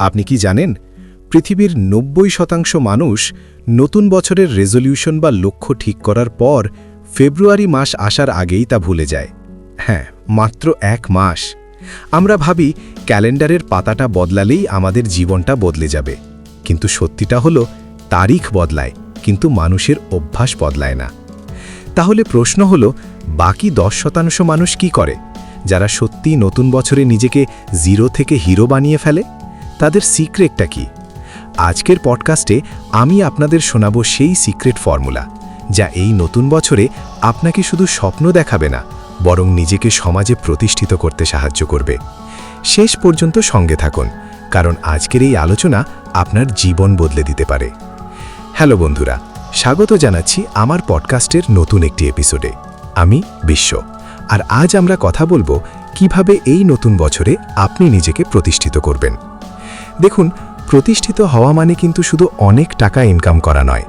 আপনি কি জানেন পৃথিবীর ৯০% মানুষ নতুন বছরের রেজলিউশন বা লক্ষ্য ঠিক করার পর ফেব্রুয়ারি মাস আসার আগেই তা ভুলে যায়। হ্যাঁ, মাত্র ১ মাস। আমরা ভাবি ক্যালেন্ডারের পাতাটা বদলালেই আমাদের জীবনটা বদলে যাবে, কিন্তু সত্যিটা হলো তারিখ বদলায়, কিন্তু মানুষের অভ্যাস বদলায় না। তাহলে প্রশ্ন হলো, বাকি ১০% মানুষ কি করে, যারা সত্যি নতুন বছরে নিজেকে জিরো থেকে হিরো বানিয়ে ফেলে? তাদের সিক্রেটটা কি? আজকের পডকাস্টে আমি আপনাদের শোনাবো সেই সিক্রেট ফর্মুলা, যা এই নতুন বছরে আপনাকে শুধু স্বপ্ন দেখাবে না, বরং নিজেকে সমাজে প্রতিষ্ঠিত করতে সাহায্য করবে। শেষ পর্যন্ত সঙ্গে থাকুন, কারণ আজকের এই আলোচনা আপনার জীবন বদলে দিতে পারে। হ্যালো বন্ধুরা, স্বাগত জানাচ্ছি আমার পডকাস্টের নতুন একটি এপিসোডে। আমি বিশ্ব, আর আজ আমরা কথা বলবো কিভাবে এই নতুন বছরে আপনি নিজেকে প্রতিষ্ঠিত করবেন। দেখুন, প্রতিষ্ঠিত হওয়া মানে কিন্তু শুধু অনেক টাকা ইনকাম করা নয়।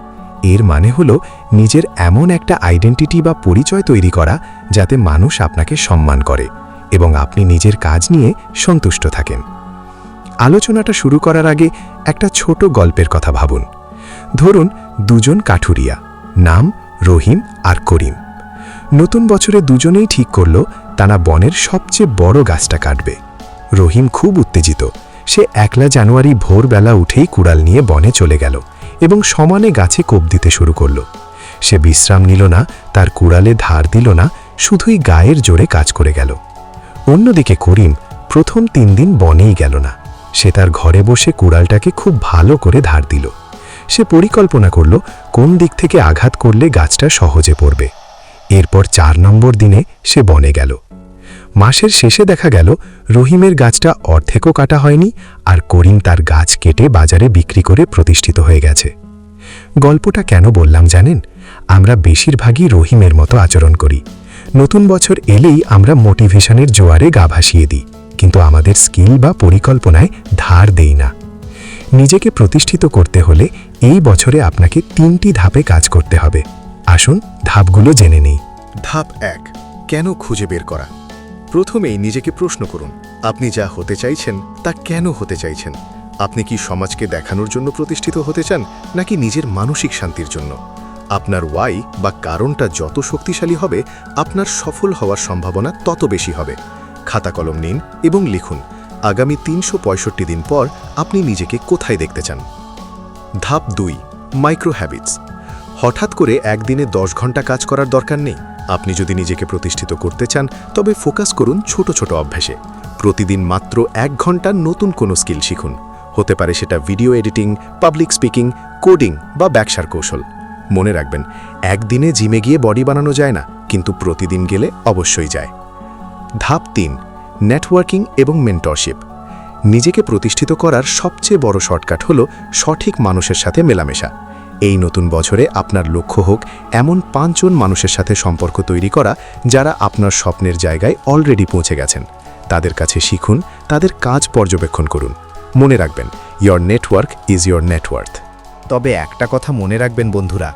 এর মানে হলো নিজের এমন একটা আইডেন্টিটি বা পরিচয় তৈরি করা যাতে মানুষ আপনাকে সম্মান করে এবং আপনি নিজের কাজ নিয়ে সন্তুষ্ট থাকেন। আলোচনাটা শুরু করার আগে একটা ছোট গল্পের কথা ভাবুন। ধরুন, দুজন কাঠুরিয়া, নাম রহিম আর করিম। নতুন বছরে দুজনেই ঠিক করল তারা বনের সবচেয়ে বড় গাছটা কাটবে। রহিম খুব উত্তেজিত। সে ১ জানুয়ারি ভোরবেলা উঠেই কুড়াল নিয়ে বনে চলে গেল এবং সমানে গাছে কোপ দিতে শুরু করল। সে বিশ্রাম নিল না, তার কুড়ালে ধার দিল না, শুধুই গায়ের জোরে কাজ করে গেল। অন্যদিকে করিম প্রথম ৩ দিন বনেই গেল না। সে তার ঘরে বসে কুড়ালটাকে খুব ভালো করে ধার দিল। সে পরিকল্পনা করল কোন দিক থেকে আঘাত করলে গাছটা সহজে পড়বে। এরপর ৪ নম্বর দিনে সে বনে গেল। মাসের শেষে দেখা গেল রহিমের গাছটা অর্ধেকও কাটা হয়নি, আর করিম তার গাছ কেটে বাজারে বিক্রি করে প্রতিষ্ঠিত হয়ে গেছে। গল্পটা কেন বললাম জানেন? আমরা বেশিরভাগই রহিমের মতো আচরণ করি। নতুন বছর এলেই আমরা মোটিভেশনের জোয়ারে গা ভাসিয়ে দিই, কিন্তু আমাদের স্কিল বা পরিকল্পনায় ধার দেই না। নিজেকে প্রতিষ্ঠিত করতে হলে এই বছরে আপনাকে ৩টি ধাপে কাজ করতে হবে। আসুন ধাপগুলো জেনে নেই। ধাপ ১, কেন খুঁজে বের করা। প্রথমেই নিজেকে প্রশ্ন করুন, আপনি যা হতে চাইছেন তা কেন হতে চাইছেন? আপনি কি সমাজকে দেখানোর জন্য প্রতিষ্ঠিত হতে চান, নাকি নিজের মানসিক শান্তির জন্য? আপনার ওয়াই বা কারণটা যত শক্তিশালী হবে, আপনার সফল হওয়ার সম্ভাবনা তত বেশি হবে। খাতা কলম নিন এবং লিখুন, আগামী ৩৬৫ দিন পর আপনি নিজেকে কোথায় দেখতে চান। ধাপ ২, মাইক্রো হ্যাবিটস। হঠাৎ করে একদিনে ১০ ঘন্টা কাজ করার দরকার নেই। আপনি যদি নিজেকে প্রতিষ্ঠিত করতে চান, তবে ফোকাস করুন ছোট ছোট অভ্যাসে। প্রতিদিন মাত্র ১ ঘন্টা নতুন কোনো স্কিল শিখুন। হতে পারে সেটা video editing, public speaking, coding বা ব্যবসার কৌশল। মনে রাখবেন, একদিনে জিমে গিয়ে বডি বানানো যায় না, কিন্তু প্রতিদিন গেলে অবশ্যই যায়। ধাপ ৩, নেটওয়ার্কিং এবং মেন্টরশিপ। নিজেকে প্রতিষ্ঠিত করার সবচেয়ে বড় শর্টকাট হলো সঠিক মানুষের সাথে মেলামেশা। এই নতুন বছরে আপনার লক্ষ্য হোক এমন ৫ জন মানুষের সাথে সম্পর্ক তৈরি করা, যারা আপনার স্বপ্নের জায়গায় অলরেডি পৌঁছে গেছেন। তাদের কাছে শিখুন, তাদের কাজ পর্যবেক্ষণ করুন। মনে রাখবেন, your network is your net worth. তবে একটা কথা মনে রাখবেন বন্ধুরা,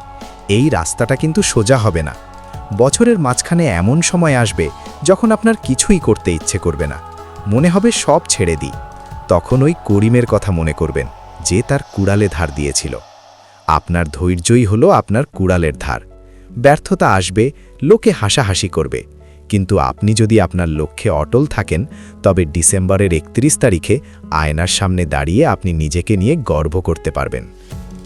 এই রাস্তাটা কিন্তু সোজা হবে না। বছরের মাঝখানে এমন সময় আসবে যখন আপনার কিছুই করতে ইচ্ছে করবে না, মনে হবে সব ছেড়ে দিই। তখন ওই করিমের কথা মনে করবেন, যে তার কুড়ালে ধার দিয়েছিল। আপনার ধৈর্যই হলো আপনার কুড়ালের ধার। ব্যর্থতা আসবে, লোকে হাসাহাসি করবে, কিন্তু আপনি যদি আপনার লক্ষ্যে অটল থাকেন, তবে ডিসেম্বরের ৩১ তারিখে আয়নার সামনে দাঁড়িয়ে আপনি নিজেকে নিয়ে গর্ব করতে পারবেন।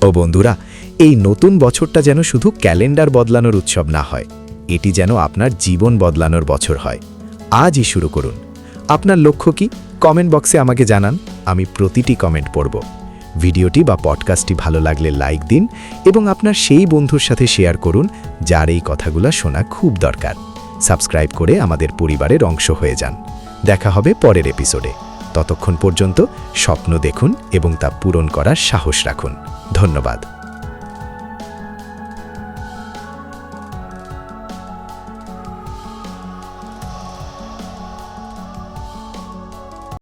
ও বন্ধুরা, এই নতুন বছরটা যেন শুধু ক্যালেন্ডার বদলানোর উৎসব না হয়, এটি যেন আপনার জীবন বদলানোর বছর হয়। আজই শুরু করুন। আপনার লক্ষ্য কি? কমেন্ট বক্সে আমাকে জানান, আমি প্রতিটি কমেন্ট পড়ব। ভিডিওটি বা পডকাস্টটি ভালো লাগলে লাইক দিন এবং আপনার সেই বন্ধুর সাথে শেয়ার করুন যার এই কথাগুলো শোনা খুব দরকার। সাবস্ক্রাইব করে আমাদের পরিবারের অংশ হয়ে যান। দেখা হবে পরের এপিসোডে। ততক্ষণ পর্যন্ত স্বপ্ন দেখুন এবং তা পূরণ করার সাহস রাখুন। ধন্যবাদ।